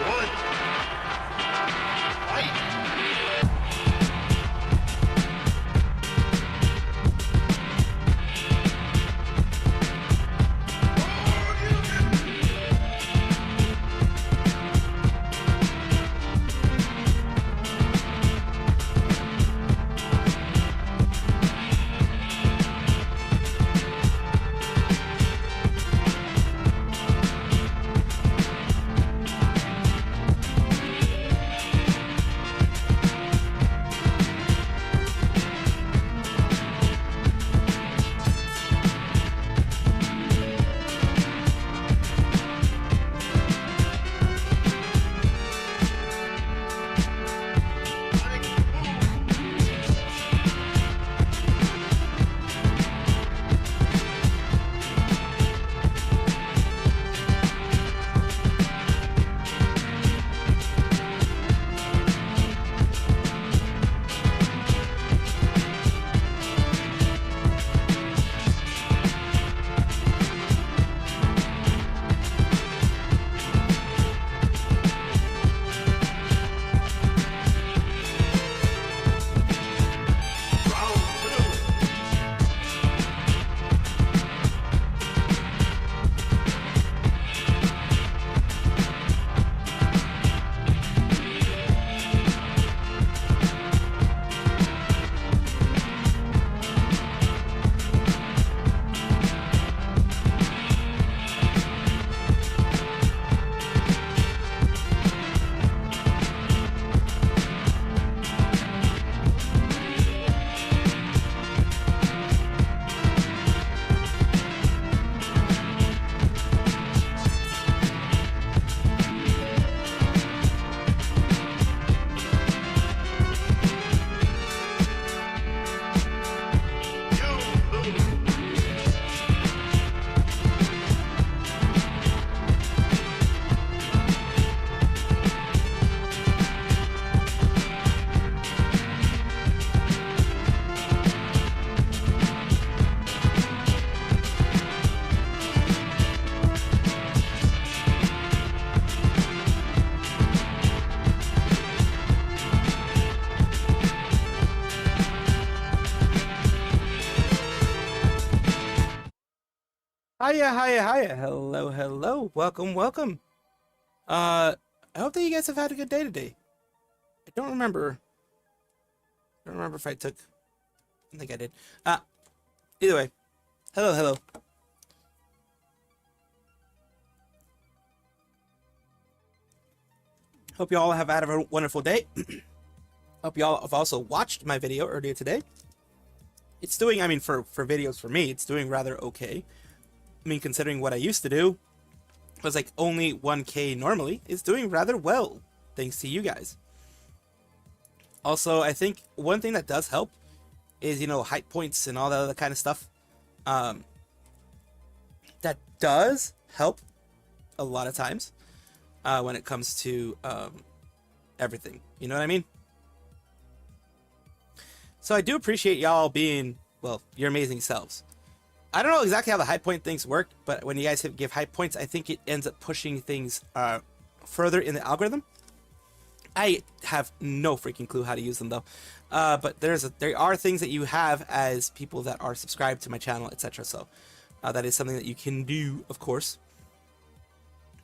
one. Fight! Hiya, hiya, hiya. Hello, hello. Welcome, welcome. I hope that you guys have had a good day today. I don't remember if I took... I think I did. Either way. Hello, hello. Hope you all have had a wonderful day. Hope you all have also watched my video earlier today. It's doing, I mean, for videos for me, it's doing rather okay. I mean, considering what I used to do was like only 1K normally, it's doing rather well, thanks to you guys. Also, I think one thing that does help is, you know, hype points and all that other kind of stuff. That does help a lot of times when it comes to everything. You know what I mean? So I do appreciate y'all being, well, your amazing selves. I don't know exactly how the hype point things work, but when you guys give hype points, I think it ends up pushing things further in the algorithm. I have no freaking clue how to use them though. But there are things that you have as people that are subscribed to my channel, etc. So that is something that you can do, of course.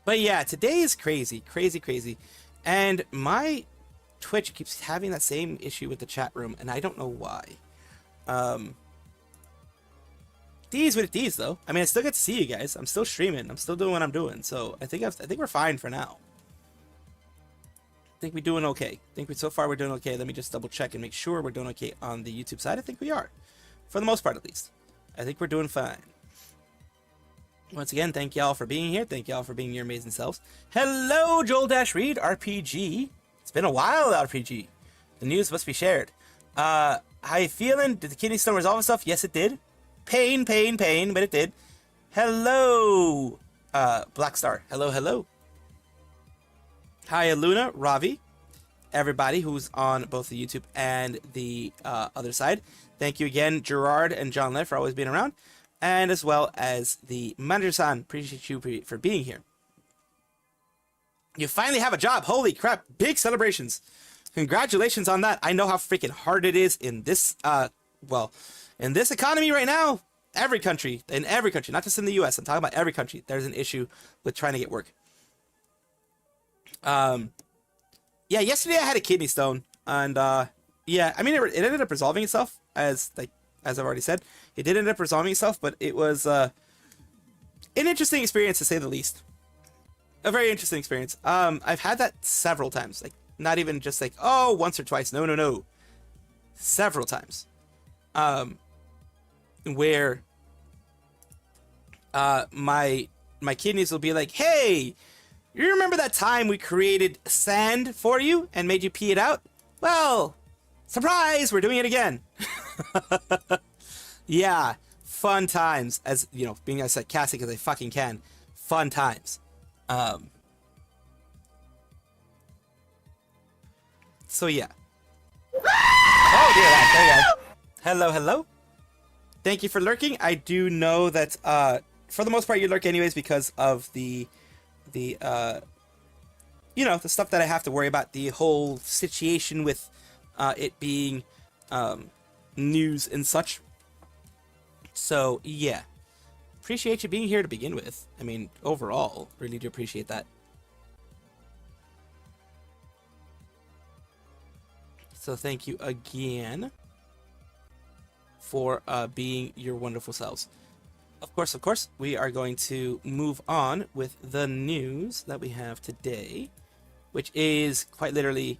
But yeah, today is crazy, crazy, crazy. And my Twitch keeps having that same issue with the chat room, and I don't know why. D's with D's though. I mean, I still get to see you guys. I'm still streaming. I'm still doing what I'm doing. So I think we're fine for now. I think we're doing okay. So far we're doing okay. Let me just double check and make sure we're doing okay on the YouTube side. I think we are, for the most part at least. I think we're doing fine. Once again, thank y'all for being here. Thank y'all for being your amazing selves. Hello, Joel-Reed RPG. It's been a while, RPG. The news must be shared. How you feeling? Did the kidney stone resolve itself? Yes, it did. Pain, pain, pain, but it did. Hello, Black Star. Hello, hello. Hi, Luna, Ravi, everybody who's on both the YouTube and the other side. Thank you again, Gerard and John Lev, for always being around. And as well as the Manager-san. Appreciate you for being here. You finally have a job. Holy crap. Big celebrations. Congratulations on that. I know how freaking hard it is in this, well, in this economy right now. In every country, not just in the US, I'm talking about every country, there's an issue with trying to get work. Yeah, yesterday I had a kidney stone, and, yeah, I mean, it ended up resolving itself, as I've already said. It did end up resolving itself, but it was, an interesting experience, to say the least. A very interesting experience. I've had that several times. Like, not even just like, oh, once or twice. No. Several times. Where my kidneys will be like, hey, you remember that time we created sand for you and made you pee it out? Well, surprise, we're doing it again. Yeah, fun times. As, you know, being as sarcastic as I fucking can. Fun times. So yeah. Oh dear lad, there you go. Hello. Thank you for lurking. I do know that for the most part you lurk anyways because of the you know, the stuff that I have to worry about, the whole situation with it being news and such. So yeah. Appreciate you being here to begin with. I mean, overall, really do appreciate that. So thank you again for being your wonderful selves. Of course, we are going to move on with the news that we have today, which is quite literally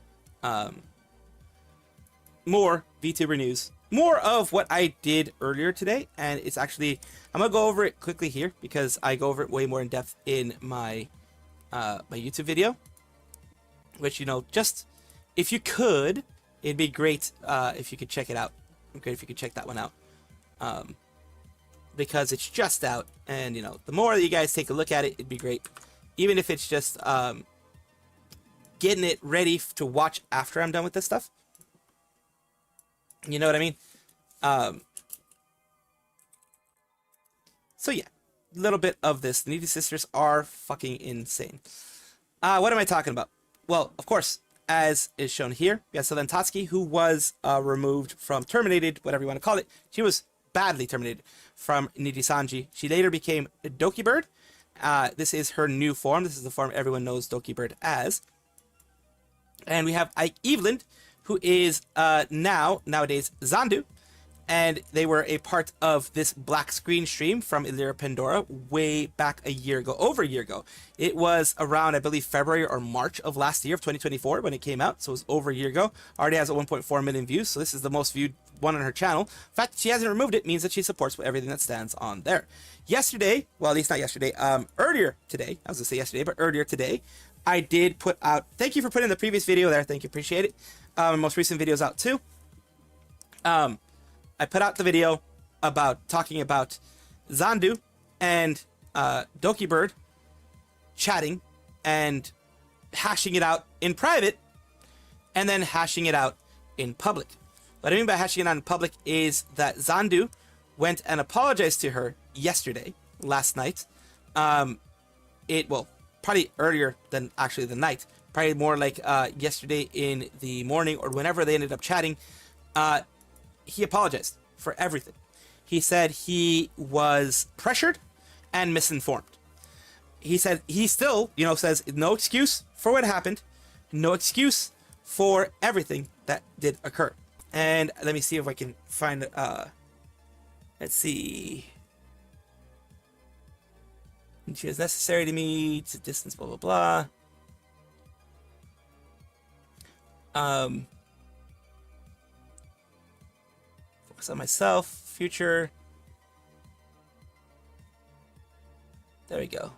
more VTuber news. More of what I did earlier today, and it's actually, I'm gonna go over it quickly here because I go over it way more in depth in my my YouTube video, which, you know, just if you could, it'd be great if you could check it out. Great if you could check that one out, because it's just out, and, you know, the more that you guys take a look at it, it'd be great, even if it's just getting it ready to watch after I'm done with this stuff. You know what I mean? So yeah, a little bit of this. The Nijisanji Sisters are fucking insane. What am I talking about? Well, of course, as is shown here, we have Selen Tatsuki, who was terminated, whatever you want to call it. She was badly terminated from Nijisanji. She later became Doki Bird. This is her new form. This is the form everyone knows Doki Bird as. And we have Ike Eveland, who is nowadays Zandu, and they were a part of this black screen stream from Illyria Pandora way back a year ago, over a year ago. It was around, I believe, February or March of last year, of 2024, when it came out, so it was over a year ago. Already has 1.4 million views, so this is the most viewed one on her channel. The fact that she hasn't removed it means that she supports everything that stands on there. Yesterday, well, at least not yesterday, earlier today, I was gonna say yesterday, but earlier today, I did put out, thank you for putting the previous video there, thank you, appreciate it. Most recent videos out too. I put out the video about talking about Zandu and Doki Bird chatting and hashing it out in private and then hashing it out in public. What I mean by hashing it out in public is that Zandu went and apologized to her yesterday, last night. Well, probably earlier than actually the night. Probably more like yesterday in the morning or whenever they ended up chatting. He apologized for everything. He said he was pressured and misinformed. He said he still, you know, says no excuse for what happened, no excuse for everything that did occur. And let me see if I can find, let's see. She is necessary to me to distance, blah, blah, blah. Focus on myself, future. There we go.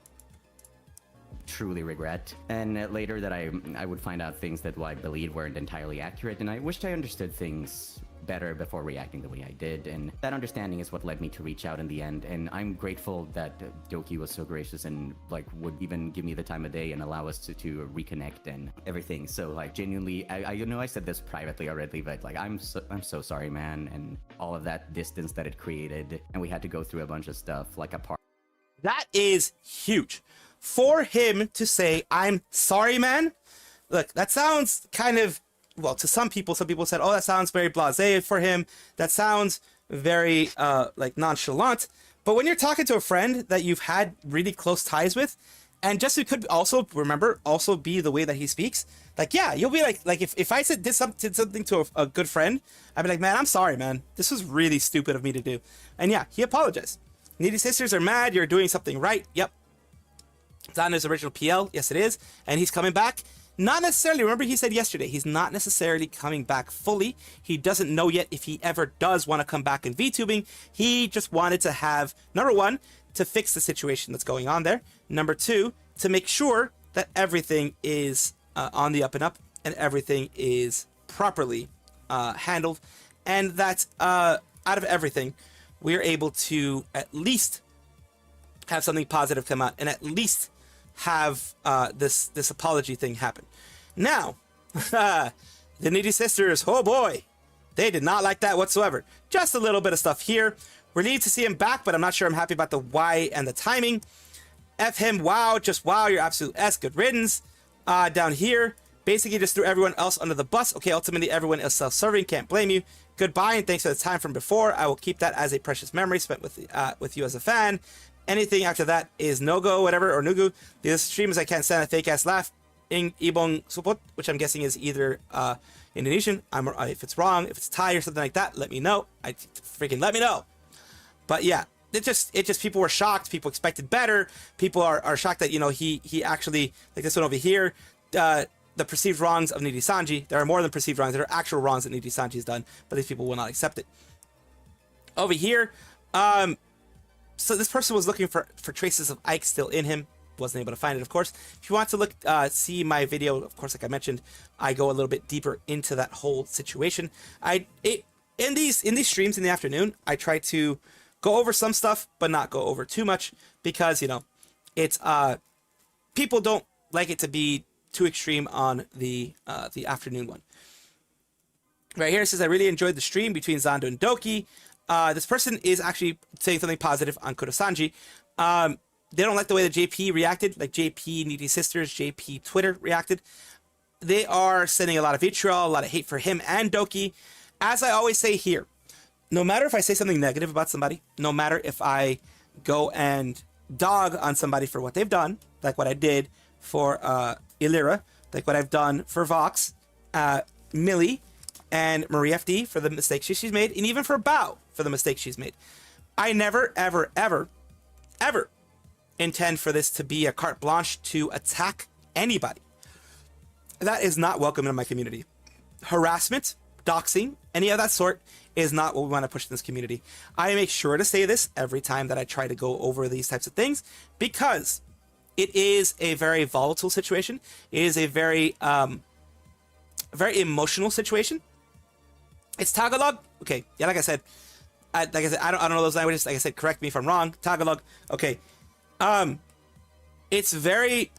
Truly regret, and later that I would find out things that I believed weren't entirely accurate, and I wished I understood things better before reacting the way I did, and that understanding is what led me to reach out in the end. And I'm grateful that Doki was so gracious and like would even give me the time of day and allow us to reconnect and everything. So like genuinely, I know I said this privately already, but like I'm so sorry, man, and all of that distance that it created, and we had to go through a bunch of stuff like apart. That is huge. for him to say, I'm sorry, man. Look, that sounds kind of, well, to some people said, oh, that sounds very blasé for him. That sounds very, like, nonchalant. But when you're talking to a friend that you've had really close ties with, and just it could also, remember, also be the way that he speaks. Like, yeah, you'll be like if I did something to a good friend, I'd be like, man, I'm sorry, man. This was really stupid of me to do. And yeah, he apologized. Needy Sisters are mad. You're doing something right. Yep. It's on his original PL. Yes, it is. And he's coming back. Not necessarily. Remember, he said yesterday, he's not necessarily coming back fully. He doesn't know yet if he ever does want to come back in VTubing. He just wanted to have, number one, to fix the situation that's going on there. Number two, to make sure that everything is on the up and up and everything is properly handled. And that out of everything, we're able to at least have something positive come out and at least have this apology thing happen. Now, the Needy Sisters, oh boy, they did not like that whatsoever. Just a little bit of stuff here. Relieved to see him back, but I'm not sure I'm happy about the why and the timing. F him, wow, just wow, you're absolute S, good riddance. Down here, basically just threw everyone else under the bus. Okay, ultimately everyone is self-serving, can't blame you. Goodbye and thanks for the time from before. I will keep that as a precious memory spent with you as a fan. Anything after that is no-go, whatever, or nugu. The streams I can't stand a fake-ass laugh. Ing ibong supot, which I'm guessing is either Indonesian. If it's wrong, if it's Thai or something like that, let me know. Freaking let me know. But yeah, it just people were shocked. People expected better. People are shocked that, you know, he actually, like this one over here, the perceived wrongs of Nijisanji. There are more than perceived wrongs. There are actual wrongs that Nijisanji has done, but these people will not accept it. Over here, so this person was looking for traces of Ike still in him. Wasn't able to find it, of course. If you want to look, see my video, of course, like I mentioned, I go a little bit deeper into that whole situation. In these streams in the afternoon, I try to go over some stuff, but not go over too much because, you know, it's people don't like it to be too extreme on the afternoon one. Right here it says, I really enjoyed the stream between Zando and Doki. This person is actually saying something positive on Kurosanji. They don't like the way that JP reacted, like JP Needy Sisters, JP Twitter reacted. They are sending a lot of vitriol, a lot of hate for him and Doki. As I always say here, no matter if I say something negative about somebody, no matter if I go and dog on somebody for what they've done, like what I did for Illyra, like what I've done for Vox, Millie, and Marie FD for the mistakes she's made, and even for Bao for the mistakes she's made. I never, ever, ever, ever intend for this to be a carte blanche to attack anybody. That is not welcome in my community. Harassment, doxing, any of that sort is not what we want to push in this community. I make sure to say this every time that I try to go over these types of things because it is a very volatile situation. It is a very, very emotional situation. It's Tagalog. Okay, yeah, like I said, I don't know those languages. Like I said, correct me if I'm wrong. Tagalog. Okay. It's very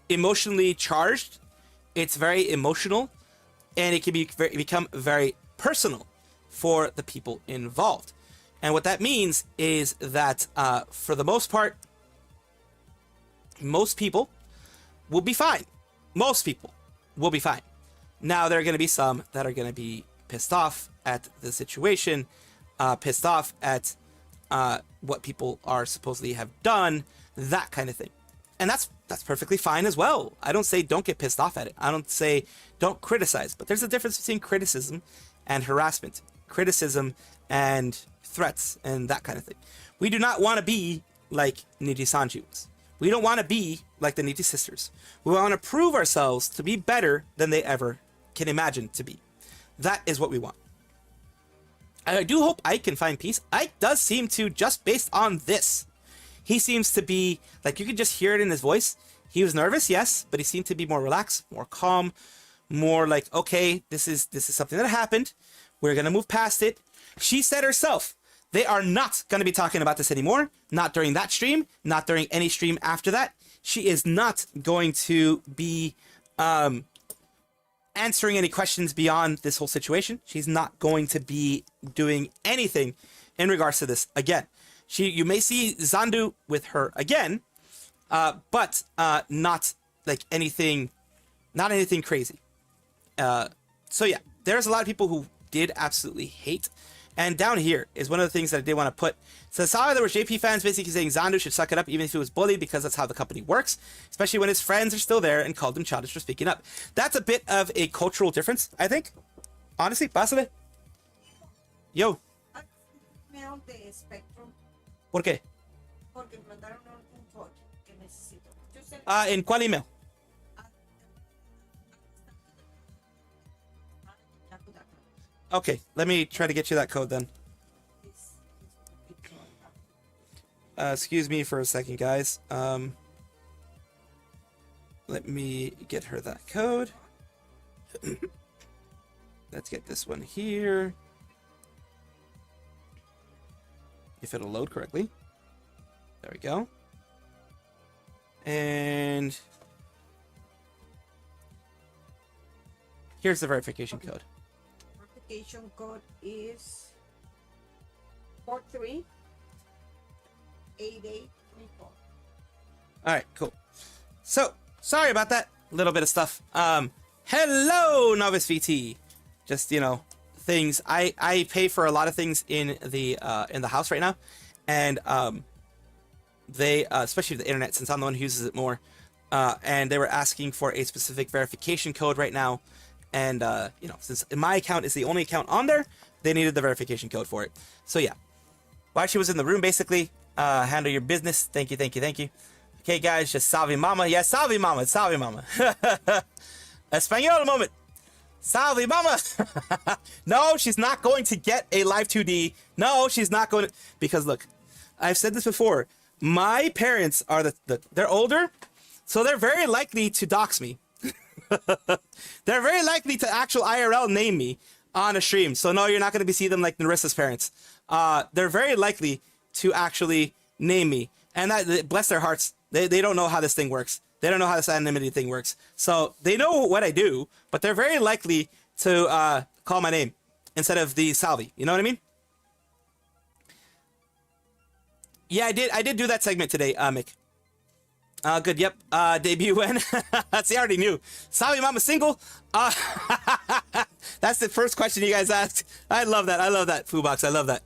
emotionally charged. It's very emotional, and it can become very personal for the people involved. And what that means is that, for the most part, most people will be fine. Most people will be fine. Now, there are going to be some that are going to be pissed off at the situation, pissed off at what people are supposedly have done, that kind of thing. And that's perfectly fine as well. I don't say don't get pissed off at it. I don't say don't criticize. But there's a difference between criticism and harassment, criticism and threats and that kind of thing. We do not want to be like Nijisanji was. We don't want to be like the Needy Sisters. We want to prove ourselves to be better than they ever can imagine to be. That is what we want. I do hope Ike can find peace. Ike does seem to, just based on this, he seems to be, like, you can just hear it in his voice. He was nervous, yes, but he seemed to be more relaxed, more calm, more like, okay, this is something that happened. We're going to move past it. She said herself, they are not going to be talking about this anymore. Not during that stream, not during any stream after that. She is not going to be answering any questions beyond this whole situation. She's not going to be doing anything in regards to this again. You may see Zandu with her again, but not like anything, not anything crazy. So yeah, there's a lot of people who did absolutely hate. And down here is one of the things that I did want to put. So I saw there were JP fans basically saying Zandu should suck it up even if he was bullied because that's how the company works, especially when his friends are still there, and called him childish for speaking up. That's a bit of a cultural difference, I think. Honestly, pásale. Yo. De Spectrum, ¿Por qué? porque me mandaron un code que necesito. Yo sé ¿En cuál email? Okay, let me try to get you that code then. Excuse me for a second, guys. Let me get her that code. Let's get this one here. If it'll load correctly. There we go. And here's the verification code. verification code is 438834. All right, cool. So, sorry about that. A little bit of stuff. Hello, Novice VT. Just, you know, things. I pay for a lot of things in the house right now, and they especially the internet, since I'm the one who uses it more, and they were asking for a specific verification code right now, and you know, since my account is the only account on there, they needed the verification code for it. So yeah, while she was in the room, basically, handle your business. Thank you, thank you, thank you. Okay, guys, just salve mama. Yeah, salve mama, salve mama. Espanol moment. Salve mama. No, she's not going to get a live 2D. No, she's not going to, because look, I've said this before. My parents are they're older, so they're very likely to dox me. They're very likely to actual IRL name me on a stream. So no, you're not going to be seeing them like Narissa's parents. They're very likely to actually name me, and that, bless their hearts, they don't know how this thing works. They don't know how this anonymity thing works. So they know what I do, but they're very likely to call my name instead of the Salvi. You know what I mean? Yeah, I did do that segment today, Mick. Good, yep. Debut when? See, I already knew. Salvi Mama single? That's the first question you guys asked. I love that. I love that, Foobox. I love that.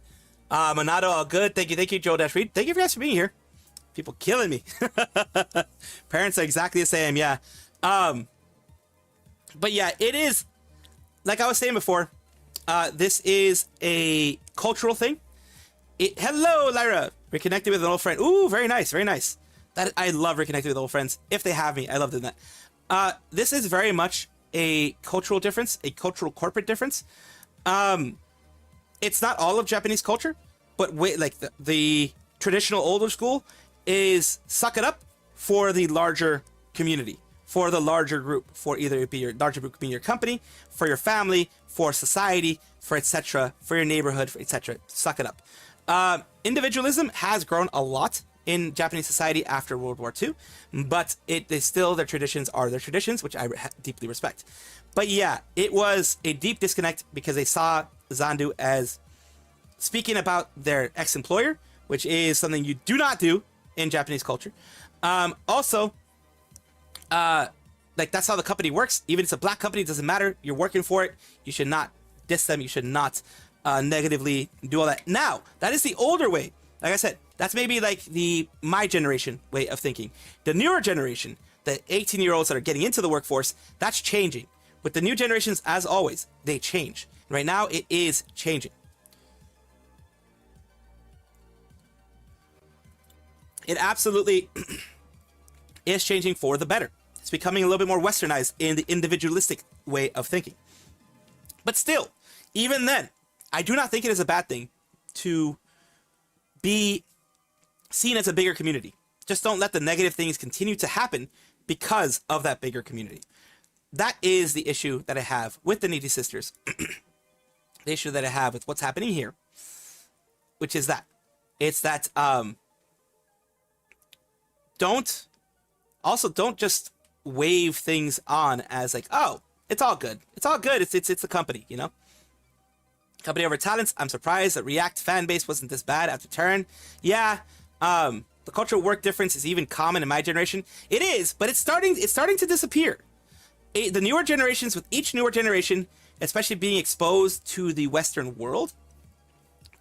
Monado, all good. Thank you, Joe Dash Reed. Thank you guys for being here. People killing me. Parents are exactly the same, yeah. But yeah, it is, like I was saying before, this is a cultural thing. Hello, Lyra. Reconnected with an old friend. Ooh, very nice, very nice. That I love reconnecting with old friends. If they have me, I love doing that. This is very much a cultural difference, a cultural corporate difference. It's not all of Japanese culture, but like the traditional older school is suck it up for the larger community, for the larger group, for either it be your larger group being your company, for your family, for society, for etc., for your neighborhood, for etc. Suck it up. Individualism has grown a lot in Japanese society after World War II, but their traditions are their traditions, which I deeply respect. But yeah, it was a deep disconnect because they saw Zandu as speaking about their ex-employer, which is something you do not do in Japanese culture. Also, like that's how the company works. Even if it's a black company, it doesn't matter. You're working for it. You should not diss them. You should not negatively do all that. Now, that is the older way. Like I said, that's maybe like my generation way of thinking. The newer generation, the 18-year-olds that are getting into the workforce, that's changing. With the new generations, as always, they change. Right now, it is changing. It absolutely is changing for the better. It's becoming a little bit more westernized in the individualistic way of thinking. But still, even then, I do not think it is a bad thing to be seen as a bigger community. Just don't let the negative things continue to happen because of that bigger community. That is the issue that I have with the Nijisanji Sisters. The issue that I have with what's happening here, which is that it's that don't just wave things on as like, oh, it's all good. It's all good. It's the company, you know? Company over talents. I'm surprised that React fan base wasn't this bad after Turn. Yeah, the cultural work difference is even common in my generation. It is, but it's starting to disappear. The newer generations, with each newer generation, especially being exposed to the Western world,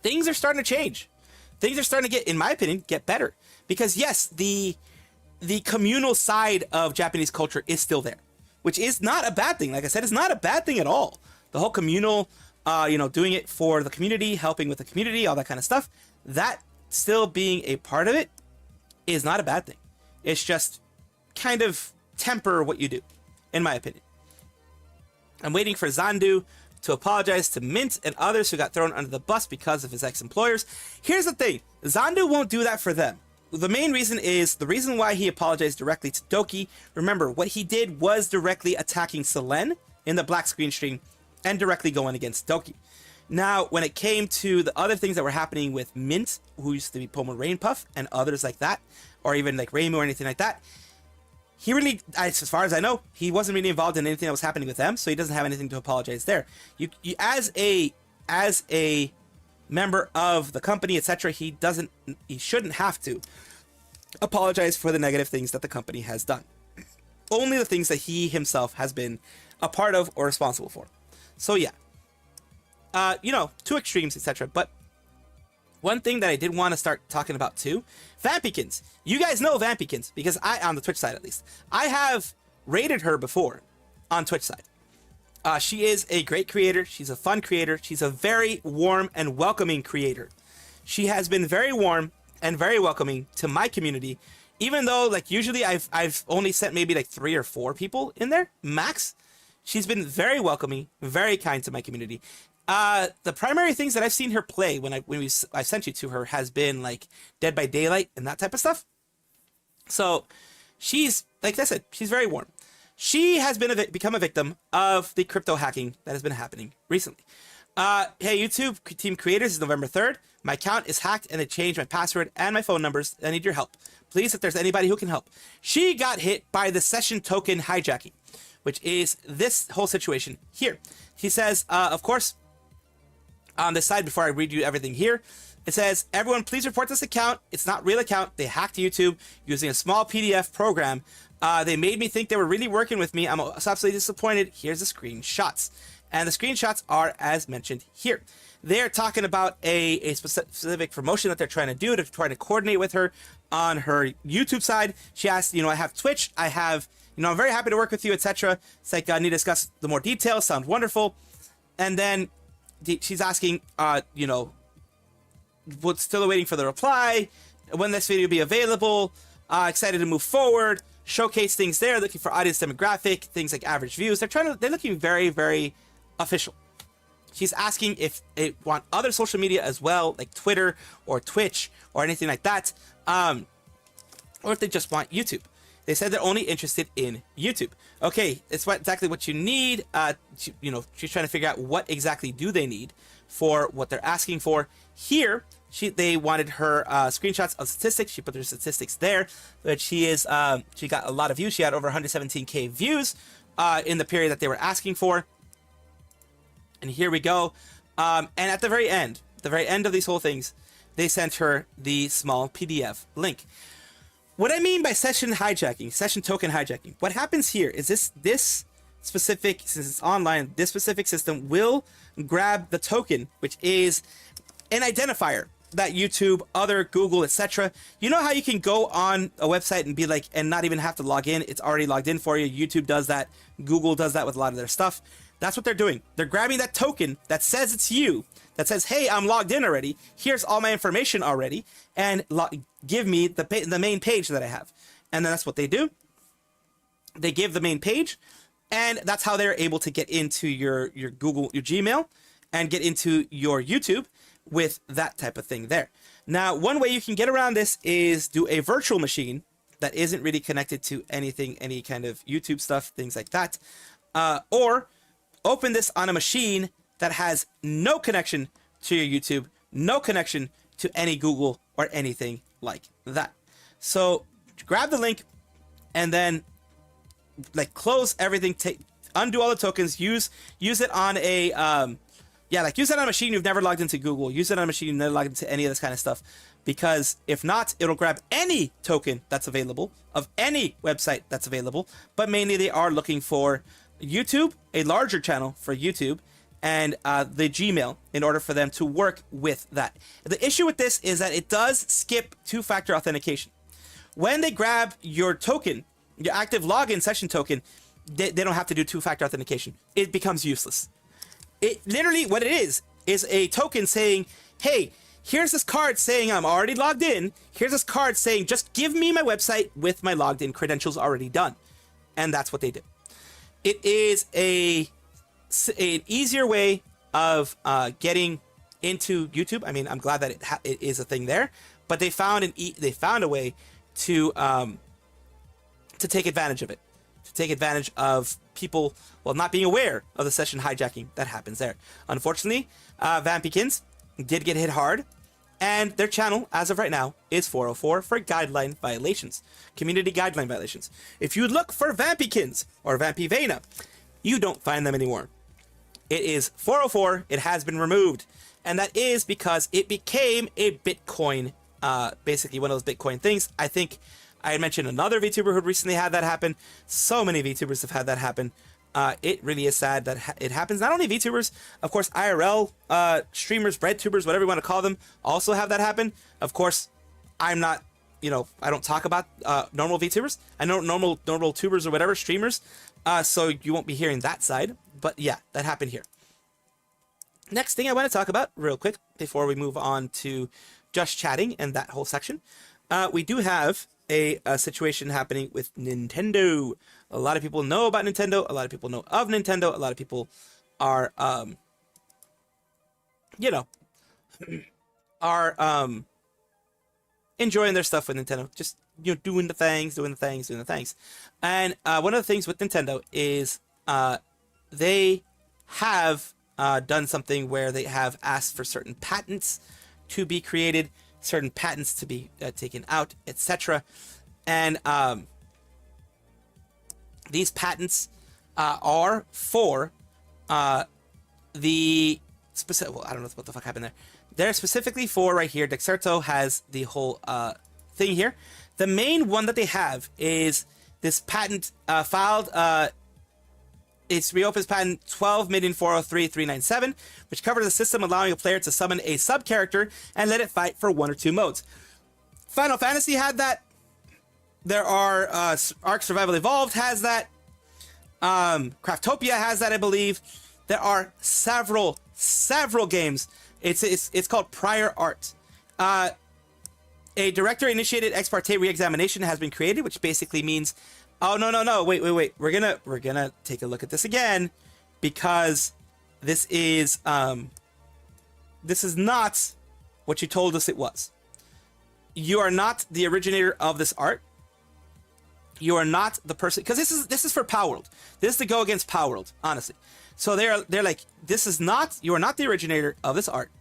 things are starting to change. Things are starting to get, in my opinion, get better. Because yes, the communal side of Japanese culture is still there, which is not a bad thing. Like I said, it's not a bad thing at all. The whole communal, doing it for the community, helping with the community, all that kind of stuff, that still being a part of it is not a bad thing. It's just kind of temper what you do, in my opinion. I'm waiting for Zandu to apologize to Mint and others who got thrown under the bus because of his ex-employers. Here's the thing. Zandu won't do that for them. The main reason is the reason why he apologized directly to Doki. Remember, what he did was directly attacking Selen in the black screen stream and directly going against Doki. Now, when it came to the other things that were happening with Mint, who used to be Poma Rainpuff and others like that, or even like Reimu or anything like that, he really, as far as I know, he wasn't really involved in anything that was happening with them, so he doesn't have anything to apologize there. You as a member of the company, etc., he shouldn't have to apologize for the negative things that the company has done. Only the things that he himself has been a part of or responsible for. So yeah, two extremes, etc. But one thing that I did want to start talking about too, Vampykins. You guys know Vampykins because on the Twitch side at least, I have rated her before on Twitch side. She is a great creator. She's a fun creator. She's a very warm and welcoming creator. She has been very warm and very welcoming to my community, even though like usually I've only sent maybe like 3 or 4 people in there max. She's been very welcoming, very kind to my community. The primary things that I've seen her play when I sent you to her has been like Dead by Daylight and that type of stuff. So she's, like I said, she's very warm. She has become a victim of the crypto hacking that has been happening recently. Hey YouTube team creators, it's November 3rd. My account is hacked and they changed my password and my phone numbers. I need your help. Please, if there's anybody who can help. She got hit by the session token hijacking, which is this whole situation here. He says, of course, on this side, before I read you everything here, it says, everyone please report this account. It's not real account. They hacked YouTube using a small PDF program. They made me think they were really working with me. I'm absolutely disappointed. Here's the screenshots. And the screenshots are as mentioned here. They're talking about a specific promotion that they're trying to do to try to coordinate with her on her YouTube side. She asked, I have Twitch. I have, I'm very happy to work with you, etc. It's like, I need to discuss the more details. Sound wonderful. And then she's asking, what's still waiting for the reply, when this video will be available, excited to move forward, showcase things there, looking for audience demographic, things like average views. They're looking very, very official. She's asking if they want other social media as well, like Twitter or Twitch or anything like that, or if they just want YouTube. They said they're only interested in YouTube. Okay, it's exactly what you need. She's trying to figure out what exactly do they need for what they're asking for. Here, they wanted her screenshots of statistics. She put her statistics there. But she got a lot of views. She had over 117K views in the period that they were asking for. And here we go. And at the very end of these whole things, they sent her the small PDF link. What I mean by session token hijacking, what happens here is this specific, since it's online, this specific system will grab the token, which is an identifier that YouTube, other Google, etc. You know how you can go on a website and be like, and not even have to log in. It's already logged in for you. YouTube does that. Google does that with a lot of their stuff. That's what they're doing. They're grabbing that token that says it's you, that says, hey, I'm logged in already. Here's all my information already. And give me the main page that I have. And then that's what they do. They give the main page. And that's how they're able to get into your Google, your Gmail, and get into your YouTube with that type of thing there. Now, one way you can get around this is do a virtual machine that isn't really connected to anything, any kind of YouTube stuff, things like that. Or open this on a machine that has no connection to your YouTube, no connection to any Google or anything like that. So grab the link and then close everything, undo all the tokens, use it on a use it on a machine you've never logged into Google, use it on a machine you've never logged into any of this kind of stuff. because if not, it'll grab any token that's available of any website that's available. But mainly they are looking for YouTube, a larger channel for YouTube, and the Gmail in order for them to work with that. The issue with this is that it does skip two-factor authentication. When they grab your token, your active login session token, they don't have to do two-factor authentication. It becomes useless. It literally, what it is a token saying, hey, here's this card saying I'm already logged in. Here's this card saying, just give me my website with my logged in credentials already done. And that's what they do. It is an easier way of getting into YouTube. I mean, I'm glad that it is a thing there, but they found a way to take advantage of it, to take advantage of people, well, not being aware of the session hijacking that happens there. Unfortunately, Vampykins did get hit hard, and their channel, as of right now, is 404 for guideline violations, community guideline violations. If you look for Vampykins or Vampyvena, you don't find them anymore. It is 404. It has been removed, and that is because it became a Bitcoin, basically one of those Bitcoin things. I think I had mentioned another VTuber who recently had that happen. So many VTubers have had that happen. It really is sad that it happens. Not only VTubers, of course, IRL streamers, breadtubers, whatever you want to call them, also have that happen. Of course, I'm not, I don't talk about normal VTubers. I know normal tubers or whatever, streamers. So you won't be hearing that side. But yeah, that happened here. Next thing I want to talk about real quick before we move on to just chatting and that whole section. We do have a situation happening with Nintendo. A lot of people know about Nintendo. A lot of people know of Nintendo. A lot of people are, enjoying their stuff with Nintendo. Just, doing the things. And one of the things with Nintendo is they have done something where they have asked for certain patents to be created, certain patents to be taken out, etc. And these patents are for the specific. Well, I don't know what the fuck happened there. They're specifically for right here. Dexerto has the whole thing here. The main one that they have is this patent filed. It's Reopen's patent 12,403,397, which covers a system allowing a player to summon a sub-character and let it fight for one or two modes. Final Fantasy had that. There are Ark Survival Evolved has that. Craftopia has that, I believe. There are several games. It's called prior art. A director-initiated ex parte re-examination has been created, which basically means, oh no, wait. We're gonna take a look at this again, because this is not what you told us it was. You are not the originator of this art. You are not the person, because this is for Power World. This is to go against Power World, honestly. So they're like, you are not the originator of this art.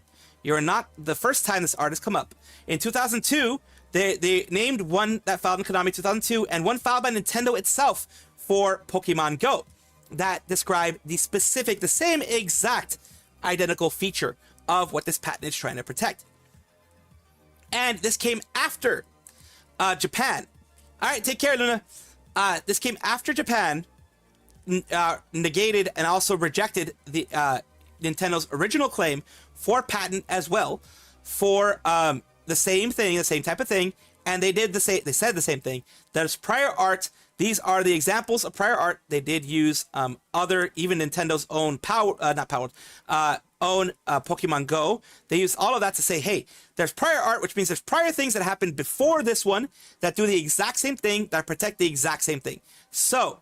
You are not the first time this art has come up. In 2002, they named one that filed in Konami 2002 and one filed by Nintendo itself for Pokemon Go that describe the same exact identical feature of what this patent is trying to protect. And this came after Japan. All right, take care, Luna. This came after Japan negated and also rejected the Nintendo's original claim for patent as well for the same thing, the same type of thing, and they said the same thing. There's prior art. These are the examples of prior art. They did use even Nintendo's own own Pokemon Go. They used all of that to say, hey, there's prior art, which means there's prior things that happened before this one that do the exact same thing, that protect the exact same thing. So,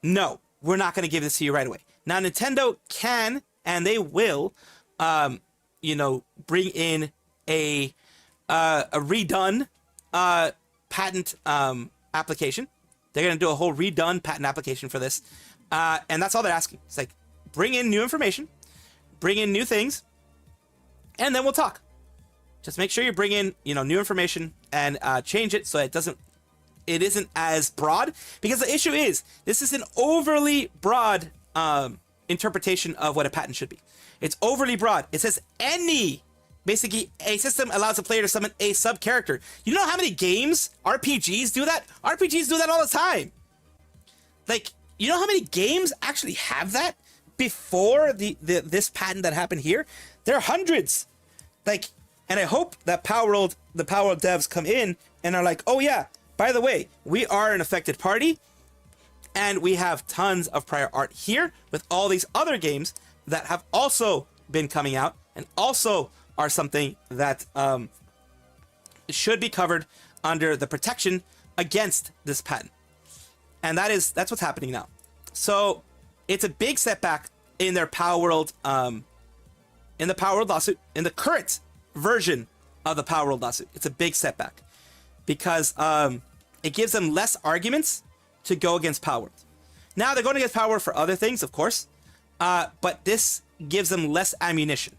no, we're not going to give this to you right away. Now, Nintendo can, and they will, bring in a redone patent application. They're going to do a whole redone patent application for this. And that's all they're asking. It's like, bring in new information, bring in new things, and then we'll talk. Just make sure you bring in, new information and change it so it isn't as broad. Because the issue is, this is an overly broad interpretation of what a patent should be. It's overly broad. It says any basically a system allows a player to summon a sub character. You know how many games RPGs do that? RPGs do that all the time. Like, you know how many games actually have that before this patent that happened here? There are hundreds. Like, and I hope that the Power World devs come in and are like, oh yeah, by the way, we are an affected party, and we have tons of prior art here with all these other games that have also been coming out and also are something that should be covered under the protection against this patent. And that's what's happening now. So it's a big setback in their Power World, in the Power World lawsuit, in the current version of the Power World lawsuit. It's a big setback because it gives them less arguments to go against Power World. Now they're going against Power World for other things, of course, but this gives them less ammunition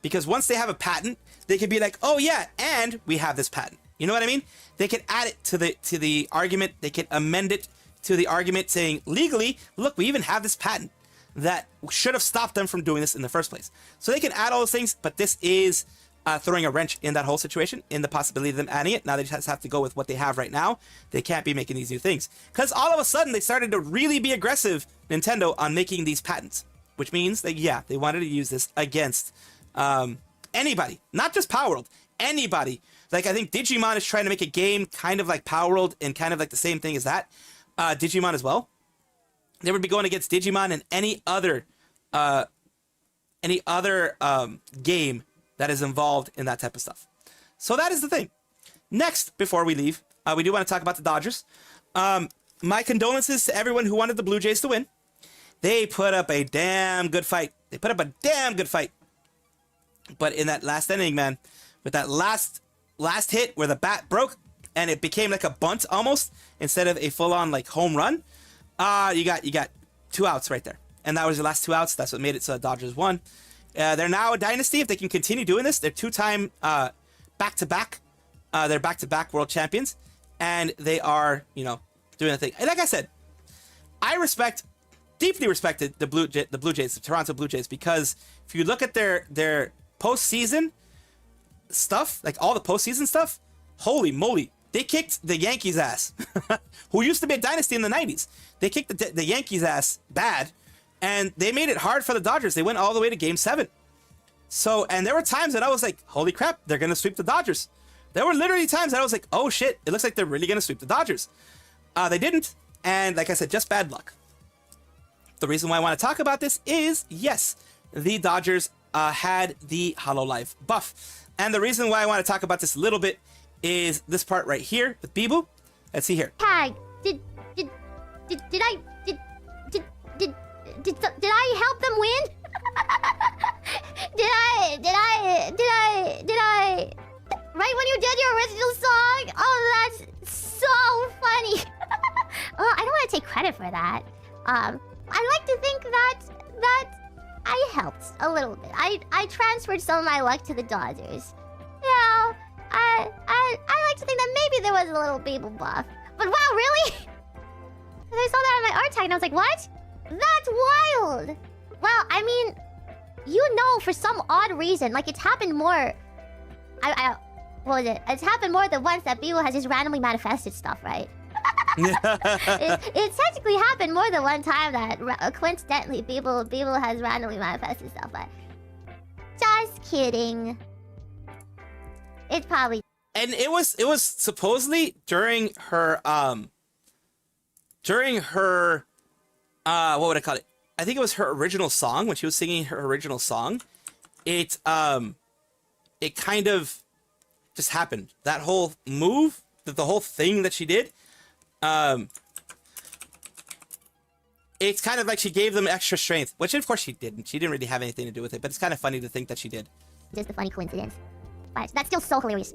because once they have a patent, they can be like, oh yeah, and we have this patent. You know what I mean? They can add it to the argument. They can amend it to the argument saying legally, look, we even have this patent that should have stopped them from doing this in the first place. So they can add all those things, but this is throwing a wrench in that whole situation, in the possibility of them adding it. Now they just have to go with what they have right now. They can't be making these new things. Because all of a sudden, they started to really be aggressive, Nintendo, on making these patents. Which means that, yeah, they wanted to use this against anybody. Not just Power World. Anybody. Like, I think Digimon is trying to make a game kind of like Power World and kind of like the same thing as that. Digimon as well. They would be going against Digimon and any other game that is involved in that type of stuff. So that is the thing. Next, before we leave, we do want to talk about the Dodgers. My condolences to everyone who wanted the Blue Jays to win. They put up a damn good fight. But in that last inning, man, with that last hit where the bat broke and it became like a bunt almost instead of a full-on like home run, you got 2 outs right there. And that was the last 2 outs. That's what made it so the Dodgers won. They're now a dynasty. If they can continue doing this, they're 2-time back-to-back. They're back-to-back world champions. And they are, doing the thing. And like I said, I deeply respected the Blue Jays, the Toronto Blue Jays, because if you look at their postseason stuff, like all the postseason stuff, holy moly, they kicked the Yankees' ass, who used to be a dynasty in the 90s. They kicked the Yankees' ass bad, and they made it hard for the Dodgers. They went all the way to Game 7. So, and there were times that I was like, holy crap, they're going to sweep the Dodgers. There were literally times that I was like, oh shit, it looks like they're really going to sweep the Dodgers. They didn't, and like I said, just bad luck. The reason why I want to talk about this is, yes, the Dodgers had the Hololive buff. And the reason why I want to talk about this a little bit is this part right here with Bibu. Let's see here. Tag, did I help them win? Did I right when you did your original song? Oh, that's so funny. Well, I don't want to take credit for that. I like to think that I helped a little bit. I transferred some of my luck to the Dodgers. I like to think that maybe there was a little Babel buff. But wow, really? I saw that on my art tag and I was like, what? That's wild! Well, I mean, for some odd reason, like it's happened more... what was it? It's happened more than once that Babel has just randomly manifested stuff, right? It's technically happened more than one time that coincidentally Babel has randomly manifested stuff, but... Just kidding. It's probably... And it was supposedly during her what would I call it? I think it was her original song, when she was singing her original song. It kind of just happened. That whole move, the whole thing that she did, it's kind of like she gave them extra strength, which of course she didn't. She didn't really have anything to do with it, but it's kind of funny to think that she did. Just a funny coincidence. But that's still so hilarious.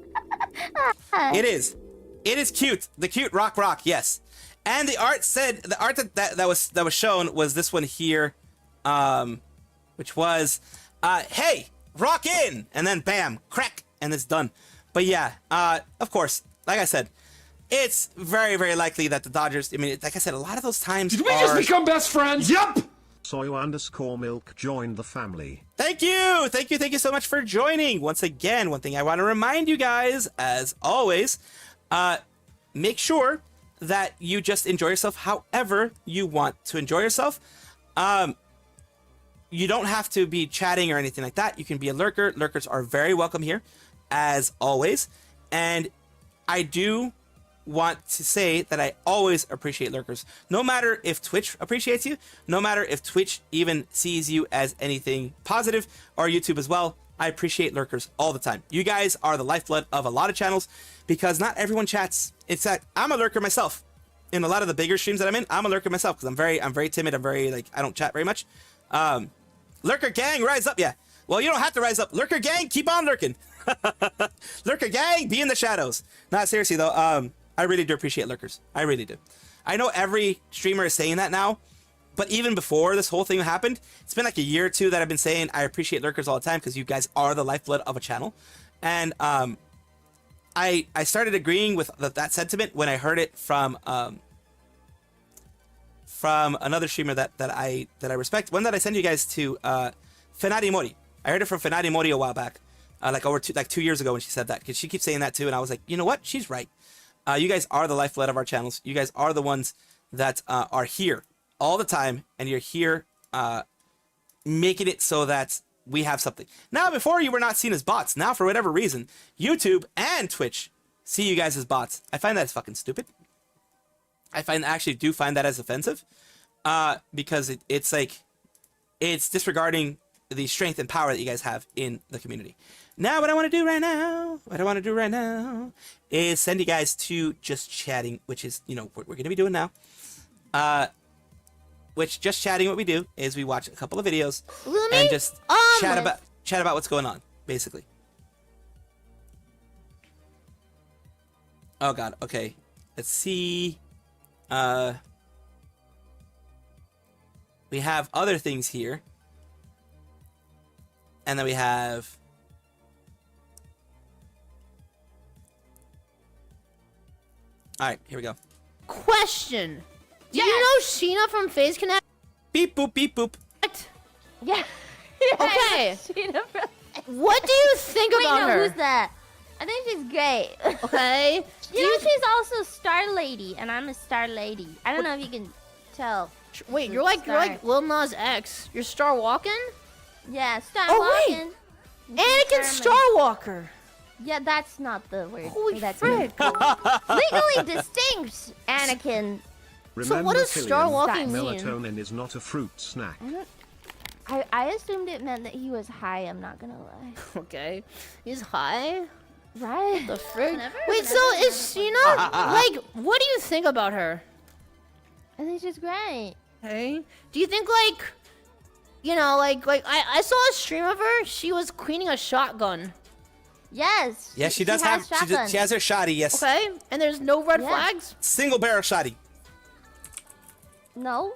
It is. It is cute. The cute rock, yes. And the art that was shown was this one here, which was, hey, rock in, and then bam, crack, and it's done. But yeah, of course, like I said, it's very, very likely that the Dodgers, I mean, like I said, a lot of those times Did we just become best friends? Yup! Soy_milk joined the family. Thank you so much for joining. Once again, one thing I want to remind you guys, as always, make sure that you just enjoy yourself however you want to enjoy yourself. You don't have to be chatting or anything like that. You can be a lurker. Lurkers are very welcome here, as always. And I do want to say that I always appreciate lurkers. No matter if Twitch appreciates you, no matter if Twitch even sees you as anything positive, or YouTube as well, I appreciate lurkers all the time. You guys are the lifeblood of a lot of channels because not everyone chats. It's that I'm a lurker myself. In a lot of the bigger streams that I'm in, I'm a lurker myself because I'm very timid. I'm very I don't chat very much. Lurker gang, rise up, yeah. Well, you don't have to rise up. Lurker gang, keep on lurking. Lurker gang, be in the shadows. Not seriously though. I really do appreciate lurkers. I really do. I know every streamer is saying that now, but even before this whole thing happened, it's been like a year or two that I've been saying I appreciate lurkers all the time because you guys are the lifeblood of a channel. And I started agreeing with that sentiment when I heard it from another streamer that I respect. One that I sent you guys to, Fenari Mori. I heard it from Fenari Mori a while back, like 2 years ago when she said that, because she keeps saying that too, and I was like, you know what? She's right. You guys are the lifeblood of our channels. You guys are the ones that are here all the time, and you're here making it so that we have something. Now, before you were not seen as bots. Now, for whatever reason, YouTube and Twitch see you guys as bots. I find that as fucking stupid. I actually do find that as offensive, because it's like, it's disregarding the strength and power that you guys have in the community. Now, what I want to do right now, is send you guys to just chatting, which is, what we're going to be doing now. Which just chatting, what we do is we watch a couple of videos and just chat about what's going on, basically. Oh God, okay. Let's see. We have other things here. And then we have... Alright, here we go. Question. Do you know Sheena from FaZe Connect? Beep boop, beep boop. Yeah. Okay. Sheena from- What do you think Wait, about no, her? who's that? I think she's great. Okay. You know, she's also Star Lady, and I'm a Star Lady. I don't know if you can tell. Wait, the you're like star. Lil Nas X. You're Star Walking? Yeah, Star Oh, wait. Walking. Anakin Starwalker. Yeah, that's not the word. Holy that's frick. legally distinct So Anakin. Remember, what does Star Killian, Walking mean? melatonin is not a fruit snack. I assumed it meant that he was high, I'm not gonna lie. Okay. He's high? Right? The frick? Whenever- Wait, so is Sheena, like, what do you think about her? I think she's great. Hey? Do you think, like, I saw a stream of her, she was cleaning a shotgun. Yes. Yeah, she does have. She has her shoddy. Yes. Okay? And there's no red Yeah. flags? Single barrel shoddy. No.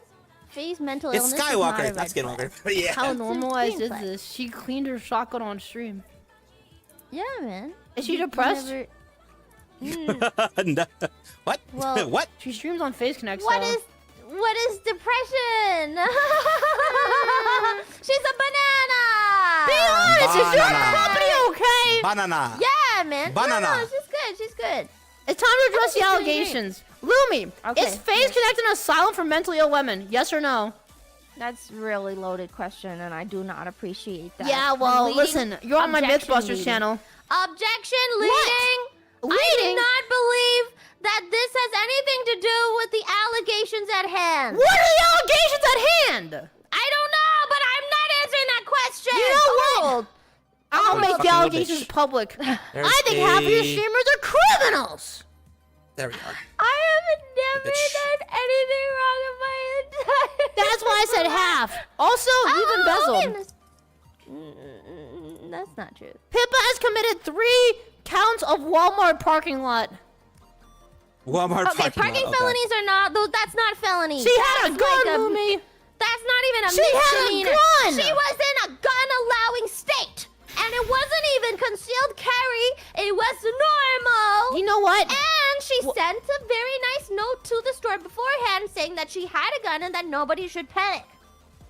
Faye's mental It's illness Skywalker. is not Not a red Skinwalker. flag. Yeah. How normalized green is flag. this? She cleaned her shotgun on stream. Yeah, man. Is she You depressed? never- No. What? Well, What? She streams on FaZe Connect, What so... is depression? She's a banana. Be honest, is your Banana. company okay? Banana. Yeah, man. Banana. No, she's good. She's good. It's time to address the Okay, allegations. Lumi, Okay, is FaZe Connect an asylum for mentally ill women? Yes or no? That's a really loaded question, and I do not appreciate that. Yeah, well, Leading- listen, you're on my objection Mythbusters leading. channel. Objection leading. I do Leading? not believe that this has anything to do with the allegations at hand. What are the allegations at hand? I don't know, but I'm not answering that question. You know what? Overruled. I'll make the Fucking little allegations bitch. public. There's I think half of your a- streamers are criminals. There we are. I have never Bitch. done anything wrong in my entire That's why I said half. Also, you've embezzled. That's not true. Pippa has committed 3 counts of Walmart parking lot. Walmart Okay, parking lot. felonies are not. That's not felony. She had a That's gun, like Lumi. That's not even a She had a misdemeanor. gun! She was in a gun-allowing state, and it wasn't even concealed carry. It was normal. You know what? And she sent a very nice note to the store beforehand saying that she had a gun and that nobody should panic.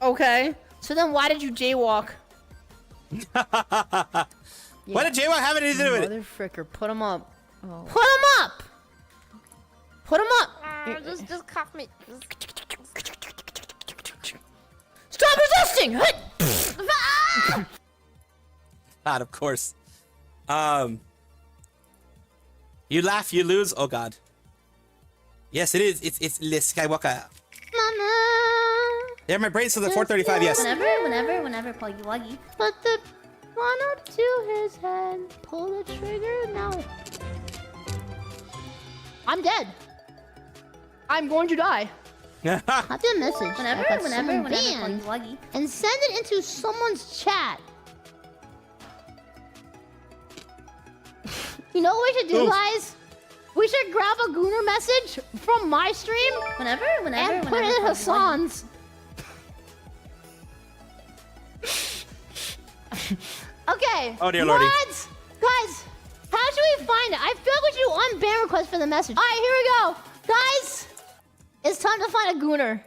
Okay. So then why did you jaywalk? What did Jaywalk have anything to do with it? Mother fricker, put him up. Oh. Put him up! Put him up! Just cuff me. Stop resisting! God, of course. You laugh, you lose. Oh God. Yes, it is. It's Le Skywalker. Mama. Yeah, my brain's to the 435. Yes. Whenever, Puggy Wuggy. Put the one up to his head. Pull the trigger now. I'm dead. I'm going to die. Copy a message. Whenever, Puggy Wuggy. And send it into someone's chat. You know what we should do, guys? We should grab a Gooner message from my stream. Whenever, and put it in Hassan's. Okay. Oh dear lordy. Mods, guys, how should we find it? I feel like we should do unban request for the message. All right, here we go, guys. It's time to find a Gooner.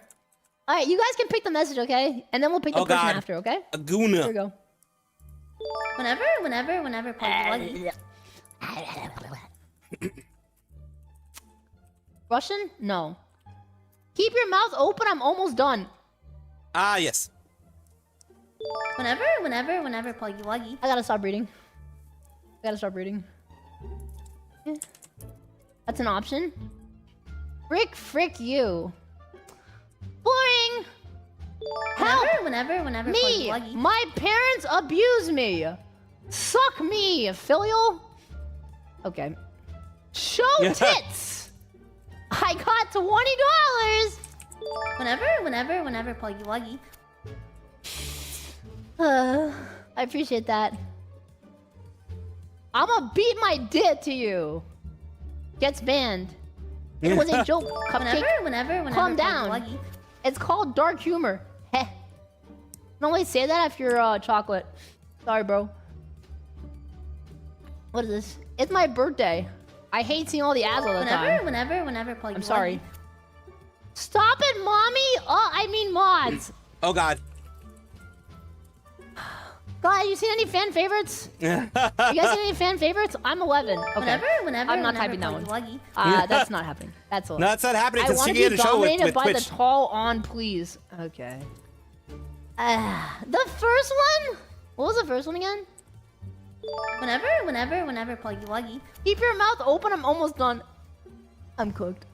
All right, you guys can pick the message, okay? And then we'll pick the person God. after, okay? A Guna. Here we go. Whenever, Puggy Wuggy. Russian? No. Keep your mouth open. I'm almost done. Ah, yes. Whenever, Puggy Wuggy. I gotta stop reading. Yeah. That's an option. Frick you. Boring. Help Whenever, me. Puggy Wuggy. My parents abuse me. Suck me, filial. Okay. Show tits. I got $20. Whenever, Puggy Wuggy. I appreciate that. I'ma beat my dick to you. Gets banned. It was a joke, cupcake. Whenever, Calm Puggy down. Wuggy. It's called dark humor. Heh. Can only say that if you're chocolate. Sorry, bro. What is this? It's my birthday. I hate seeing all the ads all the time. Whenever, Puggy I'm sorry. Wuggy. Stop it, mommy! Oh, I mean mods. Oh God. Guys, you seen any fan favorites? You guys seen any fan favorites? I'm 11. Okay. Whenever, I'm not typing that Puggy one. Wuggy. That's not happening. That's all. No, that's not happening I because want she to get be a show dominated with by Twitch. the tall on, please. Okay. The first one? What was the first one again? Whenever, Puggy Wuggy. Keep your mouth open. I'm almost done. I'm cooked.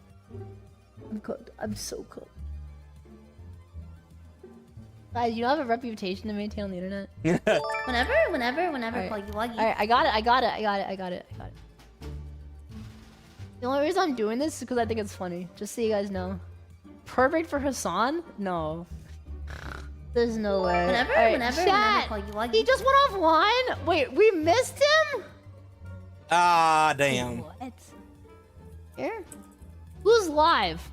I'm so cooked. Guys, you have a reputation to maintain on the internet. Whenever, Alright. Puggy Wuggy. Alright, I got it. The only reason I'm doing this is because I think it's funny. Just so you guys know. Perfect for Hassan? No. There's no way. Whenever, Alright, chat. Puggy Wuggy. He just went offline? Wait, we missed him? Ah, damn. What? Here? Who's live?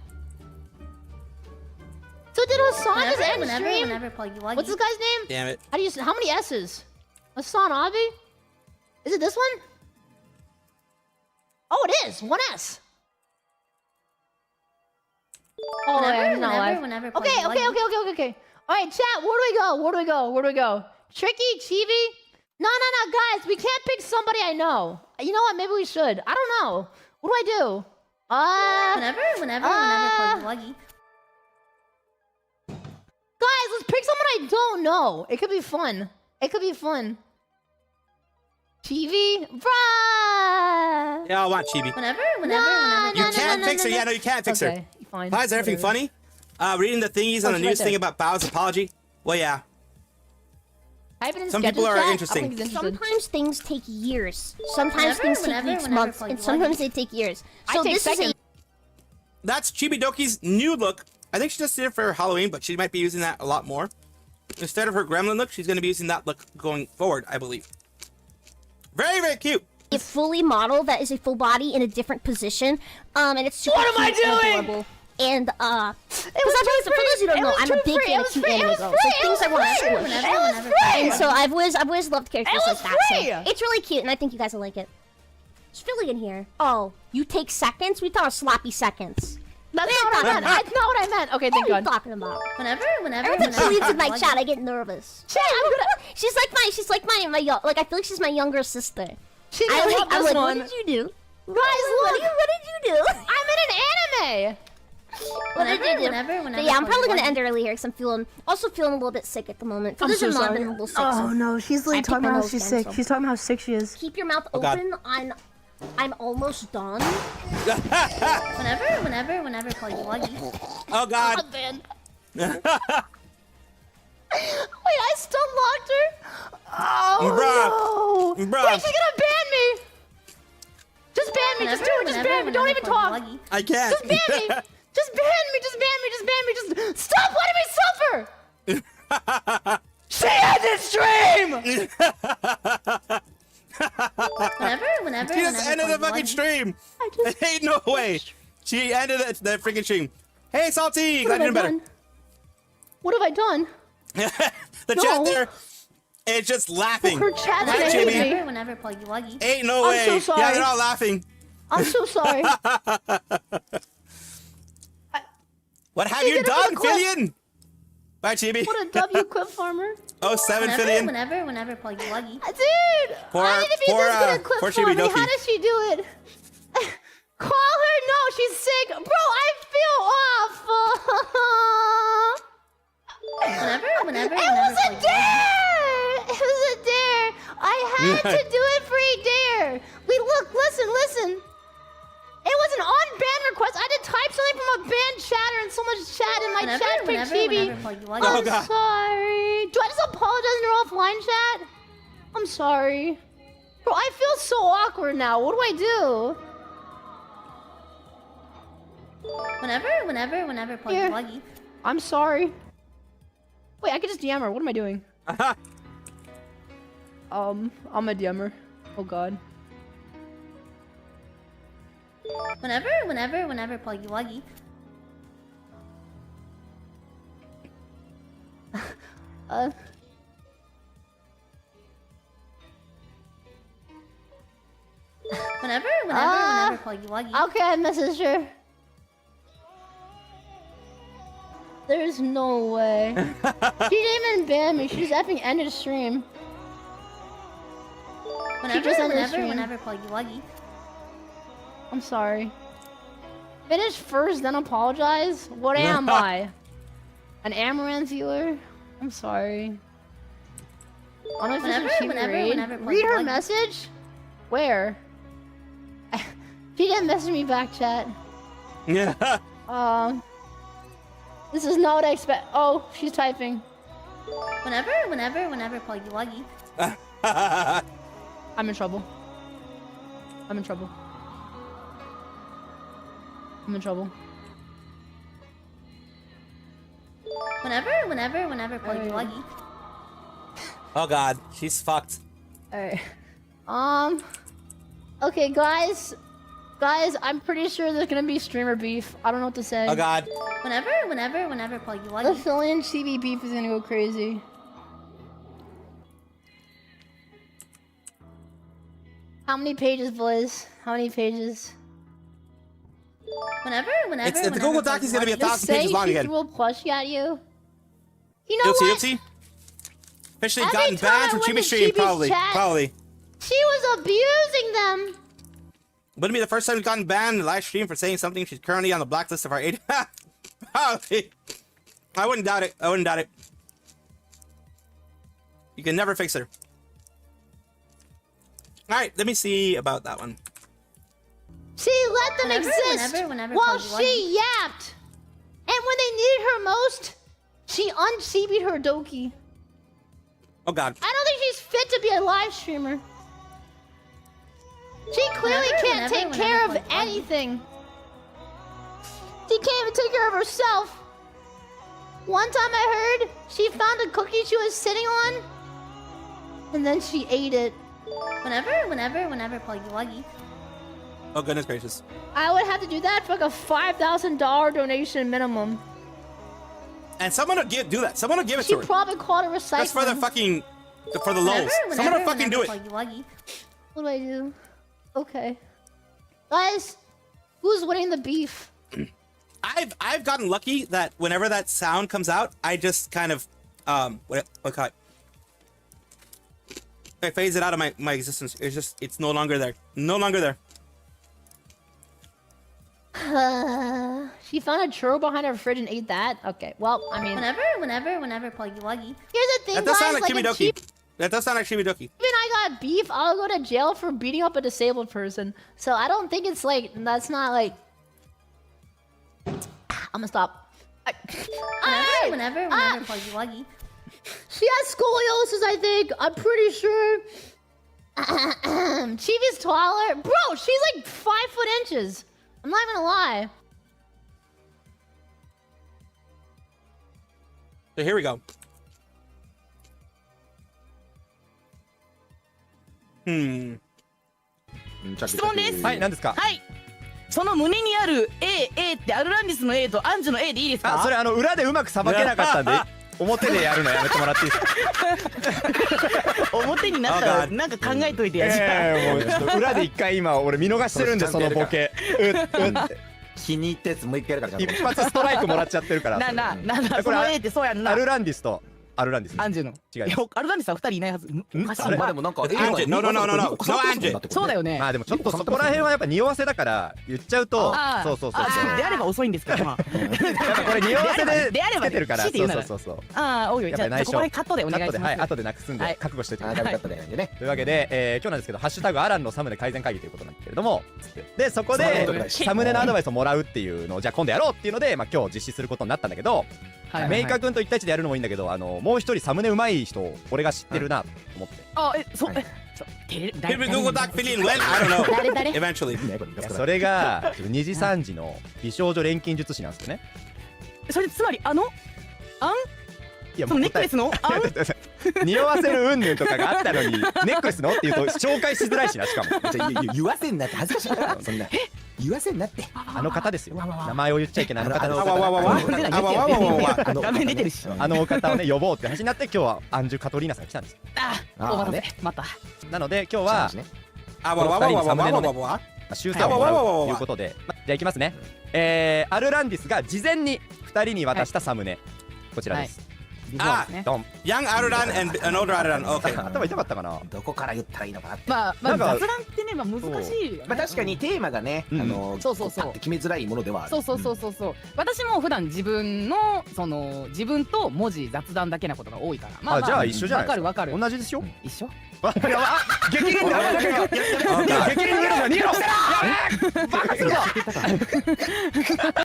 So did Hassan just end stream? Whenever, Puggy Wuggy. What's this guy's name? Damn it. How do you? How many S's? Hassan Avi? Is it this one? Oh, it is. 1 S. Oh, yeah, he's not live. Whenever, Okay. All right, chat. Where do we go? Tricky, Chibi. No, guys. We can't pick somebody I know. You know what? Maybe we should. I don't know. What do I do? Whenever, Puggy Wuggy. Guys, let's pick someone I don't know. It could be fun. TV? Bruh! Yeah, I want Chibi. Whenever. You can't fix her. Yeah, no, you can't fix her. Okay, fine. Why is there anything Whatever. funny? Reading the thingies on the it's news right thing there. about Bao's apology. Well, yeah. Type it in Some sketches people are chat. interesting. I think he's interested. Sometimes things take years. Sometimes things take weeks, whenever, months, Puggy and sometimes Wuggy. they take years. I So take this is seconds. That's Chibi Doki's new look. I think she just did it for Halloween, but she might be using that a lot more. Instead of her gremlin look, she's going to be using that look going forward, I believe. Very, very cute. a fully model that is a full body in a different position, and it's super What am I cute and doing? adorable. And because was for those who don't know, I'm a big fan of cute anime girls, like things I want to squish. It was free! And so I've always loved characters It like was that. free! So it's really cute, and I think you guys will like it. It's Philly in here. Oh, you take seconds? We thought of sloppy seconds. That's not what I meant. That's not what I meant. Okay, thank What are you God. talking about? Whenever, Every time she leaves in my chat, I get nervous. She's like my like I feel like she's my younger sister. She's I'm like, like, this what one. did you do? Guys, What look. did you do? I'm in an anime. What did you do? whenever. But yeah, I'm probably gonna end early here because I'm feeling a little bit sick at the moment. I'm so sorry. Been a little sick. Oh no, she's like I talking picked my about how nose she's again, sick. so- She's talking about how sick she is. Keep your mouth Oh, God. open. I'm almost done. Whenever, Polygwuggy. Oh God. Oh, man. Wait, I still locked her. Oh no! Bruh. Wait, she's gonna ban me. Just ban me. Just do it. Just ban me. Don't even talk. I can't. Just ban me. Just ban me. Just ban me. Just ban me. Just stop letting me suffer. She ended stream. Whenever. She just ended the fucking stream. I just. Ain't no way. She ended the freaking stream. Hey, Salty, glad What you're have I better. done? What have I done? The No. chat there is just laughing. Her chat Hi, is Jimmy. angry. Whenever, Polygwuggy. Ain't no I'm way. so Yeah, sorry. they're all laughing. I'm so sorry. What have She's you gonna done, be a clip. Fillion? Bye, Chibi. What a W quit farmer. Oh, 7 Fillion. Whenever, Polygwuggy. Dude! For- I need to be for, this good at for clip Chibi farming. Doki. How does she do it? Call her. No, she's sick. Bro, I feel awful. Whenever. It was a dare! It was a dare! I had to do it for a dare! Wait, look, listen. It was an on-ban request. I had to type something from a banned chatter and so much chat in my chat for Chibi. Polygwuggy. Oh, I'm God. sorry. Do I just apologize in your offline chat? I'm sorry. Bro, I feel so awkward now. What do I do? Whenever, Polygwuggy. I'm sorry. Wait, I could just DM her. What am I doing? I'm a DM her. Oh god. Whenever, Polygwuggy. Whenever, Polygwuggy. Okay, I messaged her. There's no way. She didn't even ban me. She just effing ended the stream. Whenever, Polygwuggy. I'm sorry. Finish first, then apologize? What am I? An Amaranth viewer? I'm sorry. Whenever, Read her Polygwuggy. message? Where? She didn't message me back, chat. Yeah. This is not what I expect. Oh, she's typing. Whenever, Polygwuggy. I'm in trouble. I'm in trouble. I'm in trouble. Whenever, Polygwuggy. Oh God, she's fucked. Alright. Okay, guys. Guys, I'm pretty sure there's gonna be streamer beef. I don't know what to say. Oh God. Whenever, The Polygwuggy. Fillion CB beef is gonna go crazy. How many pages, boys? How many pages? Whenever, The Google Doc is gonna be 1,000 pages long she again. threw a plushie at you? You know Oopsie, what? oopsie. Officially Every gotten time banned I from went Chibi to Stream, Chibi's probably. chat- Probably. She was abusing them. Wouldn't be the first time we've gotten banned in the live stream for saying something. She's currently on the blacklist of our 8. Probably. I wouldn't doubt it. I wouldn't doubt it. You can never fix her. Alright, let me see about that one. She let them exist while she yapped. And when they needed her most, she un-CB'd her Doki. Oh God. I don't think she's fit to be a live streamer. She clearly can't take care of anything. She can't even take care of herself. One time I heard she found a cookie she was sitting on, and then she ate it. Whenever, Polygwuggy. Oh goodness gracious. I would have to do that for like a $5,000 donation minimum. And someone would do that. Someone would give it She to her. probably called it recycling. Just for the fucking, for the lulz. Someone would fucking do it. Polygwuggy. What do I do? Okay. Guys, who's winning the beef? I've gotten lucky that whenever that sound comes out, I just kind of what call it? I phase it out of my existence. It's no longer there. No longer there. She found a churro behind her fridge and ate that. Okay, well, I mean, Whenever Poggy Woggy. here's the thing, That does guys. sound like Like, if Shimidoki. That does sound like Shimidoki. even I got beef, I'll go to jail for beating up a disabled person. So I don't think it's like that's not like. I'm gonna stop. Whenever Poggy Woggy. She has scoliosis, I think. I'm pretty sure. Chibi's taller. Bro, she's like 5 foot inches. I'm not gonna lie. So here we go. 質問です。はい、何ですか。はい。その胸にある A ってアルランディスの A とアンジュの A でいいですか？あ、それ裏でうまくさばけなかったんで表でやるのやめてもらっていいですか。表になったらなんか考えといてやじゃもうちょっと裏で一回今俺見逃してるんでそのボケ。気に入ったやつもう一回やるから。一発ストライクもらっちゃってるから。なんだその A ってそうやんな。アルランディスとアルランディス。アンジュの。違います。アルランディスは2人いないはず。おかしいな。まあでもなんかアンジュ、noアンジュ。そうだよね。まあでもちょっとそこら辺はやっぱ匂わせだから言っちゃうと、そうそうそう。であれば遅いんですけど。やっぱこれ匂わせでつけてるから。そう。ああ、おいおい。じゃあここでカットでお願いします。はい、後でなくすんで覚悟しておいてください。カットでね。というわけで今日なんですけどハッシュタグアランのサムネ改善会議ということなんですけれども、でそこでサムネのアドバイスをもらうっていうのをじゃあ今度やろうっていうのでまあ今日実施することになったんだけど。メーカー君と1対1でやるのもいいんだけどもう一人サムネうまい人俺が知ってるなと思って。あ、People Google Doc feeling when? I don't know. Eventually. それが2時3時の美少女錬金術師なんですよね。それつまりあんいやそのネックレスの匂わせる云々とかがあったのにネックレスのっていうと紹介しづらいしな。しかも言わせんなって恥ずかしいからそんな言わせんなって。あの方ですよ。名前を言っちゃいけないあの方です。画面出てるし。あの方をね呼ぼうって話になって今日はアンジュ・カトリーナさんが来たんです。お待たせまた。なので今日は修正をもらうということでじゃあいきますね。アルランディスが事前に2人に渡したサムネこちらです。ドン。Young Aruran and an older Aruran. Okay. 頭痛かったかな。どこから言ったらいいのかなって。まあ雑談ってね難しい。まあ確かにテーマがねそう決めづらいものではある。そう。私も普段自分と文字雑談だけなことが多いから。まあじゃあ一緒じゃないですか。わかる。同じでしょ。一緒。激鱗だ。激鱗逃げろ。逃げろ。バカするぞ。